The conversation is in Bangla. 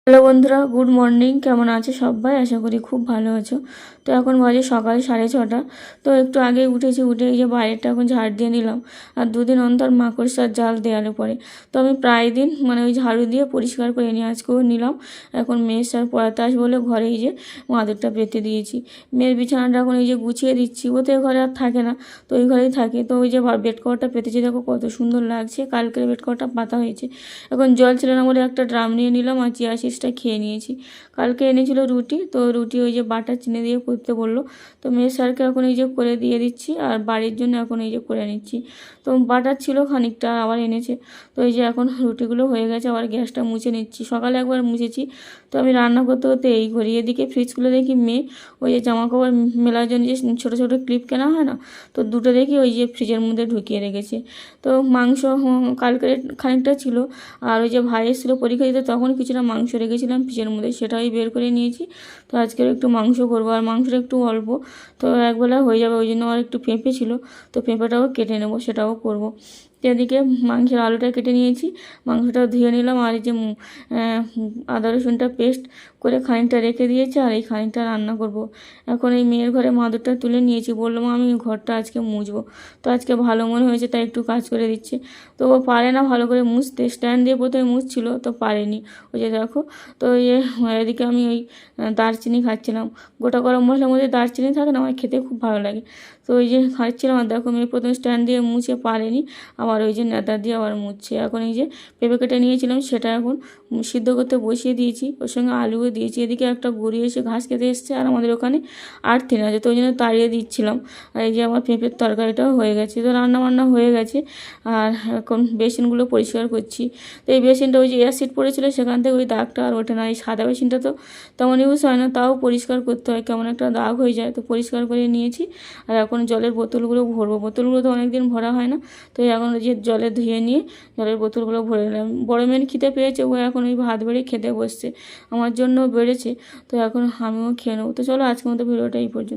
হ্যালো বন্ধুরা, গুড মর্নিং। কেমন আছো সবাই? আশা করি খুব ভালো আছো। তো এখন বাজে সকাল 6:30। তো একটু আগে উঠেছি, উঠে এই যে বাইরেটা এখন ঝাড় দিয়ে নিলাম। আর দুদিন অন্তর মাকড়সার জাল দেয়ালে পড়ে, তো আমি প্রায় দিন ওই ঝাড়ু দিয়ে পরিষ্কার করে নিয়ে আজকেও নিলাম। এখন মেয়ের স্যার পড়াতে আসবে বলে ঘরে এই যে মাদুরটা পেতে দিয়েছি। মেয়ের বিছানাটা এখন এই যে গুছিয়ে দিচ্ছি। ও তো ঘরে আর থাকে না, তো ওই ঘরেই থাকে। তো ওই যে বেড কভারটা পেতেছি, দেখো কত সুন্দর লাগছে। কালকের বেড কভারটা পাতা হয়েছে। এখন জল ছিল না বলে একটা ড্রাম নিয়ে নিলাম আর চিয়া সিডসটা খেয়ে নিয়েছি। কালকে এনেছিল রুটি, তো রুটি ওই যে বাটার চিনি দিয়ে করতে বললো, তো মেয়ের স্যারকে এখন এই যে করে দিয়ে দিচ্ছি। আর বাড়ির জন্য এখন এই যে করে নিচ্ছি। তো বাটার ছিল খানিকটা, আবার এনেছে। তো এই যে এখন রুটিগুলো হয়ে গেছে, আবার গ্যাসটা মুছে নিচ্ছি। সকালে একবার মুছেছি। তো আমি রান্না করতে করতে এই ঘড়ি এদিকে ফ্রিজগুলো দেখি মেয়ে ওই যে জামা কাপড় মেলার জন্য যে ছোটো ছোটো ক্লিপ কেনা হয় না, তো দুটো দেখি ওই যে ফ্রিজের মধ্যে ঢুকিয়ে রেখেছে। তো মাংস কালকের খানিকটা ছিল, আর ওই যে ভাই এসেছিলো পরীক্ষা দিতে, তখন কিছুটা মাংস রেখেছিলাম ফ্রিজের মধ্যে, সেটাই বের করে নিয়েছি। তো আজকের একটু মাংস করবো, আর মাংসটা একটু অল্প, তো একবেলা হয়ে যাবে। ওই জন্য আর একটু পেঁপে ছিল, তো পেঁপেটাও কেটে নেবো, সেটাও করব। এদিকে মাংসের আলুটা কেটে নিয়েছি, মাংসটাও ধুয়ে নিলাম। আর এই যে আদা রসুনটা পেস্ট করে খানিকটা রেখে দিয়েছি, আর এই খানিকটা রান্না করব। এখন এই মেয়ের ঘরে মাদুরটা তুলে নিয়েছি, বললাম আমি ঘরটা আজকে মুছবো। তো আজকে ভালো মনে হয়েছে, তাই একটু কাজ করে দিচ্ছে। তো ও পারে না ভালো করে মুছতে, স্ট্যান্ড দিয়ে প্রথমে মুছছিল, তো পারেনি। ওই যে দেখো। তো এদিকে আমি ওই দারচিনি খাচ্ছিলাম। গোটা গরম মশলার মধ্যে দারচিনি থাকে না, আমার খেতে খুব ভালো লাগে। তো ওই যে খাচ্ছিলাম, আর দেখো মেয়ে প্রথমে স্ট্যান্ড দিয়ে মুছে পারেনি, আবার ওই যে নেতা দিয়ে আবার মুছছে। এখন এই যে পেঁপে কেটে নিয়েছিলাম, সেটা এখন সিদ্ধ করতে বসিয়ে দিয়েছি, ওর সঙ্গে আলুও দিয়েছি। এদিকে একটা গড়ি এসে ঘাস খেতে এসছে, আর আমাদের ওখানে আর্থিন আছে, তো ওই জন্য তাড়িয়ে দিচ্ছিলাম। আর এই যে আমার পেঁপের তরকারিটাও হয়ে গেছে, তো রান্না বান্না হয়ে গেছে। আর এখন বেসিনগুলো পরিষ্কার করছি। তো এই বেসিনটা ওই যে অ্যাসিড পড়েছিল, সেখান থেকে ওই দাগটা আর ওঠে না। এই সাদা বেসিনটা তো তেমন ইউজ হয় না, তাও পরিষ্কার করতে হয়, কেমন একটা দাগ হয়ে যায়। তো পরিষ্কার করে নিয়েছি। আর এখন জলের বোতলগুলো ভরবো, বোতলগুলো তো অনেক দিন ভরা হয় না, তো এখন ওই যে জলে ধুয়ে নিয়ে জলের বোতলগুলো ভরে নিলাম। বড় মেয়ে খিদে পেয়েছে, ও এখন ওই ভাত বেড়ে খেতে বসছে, আমার জন্য বেড়েছে। তো এখন আমিও খেয়ে নেবো। তো চলো আজকের মতো ভিডিওটা এই পর্যন্ত।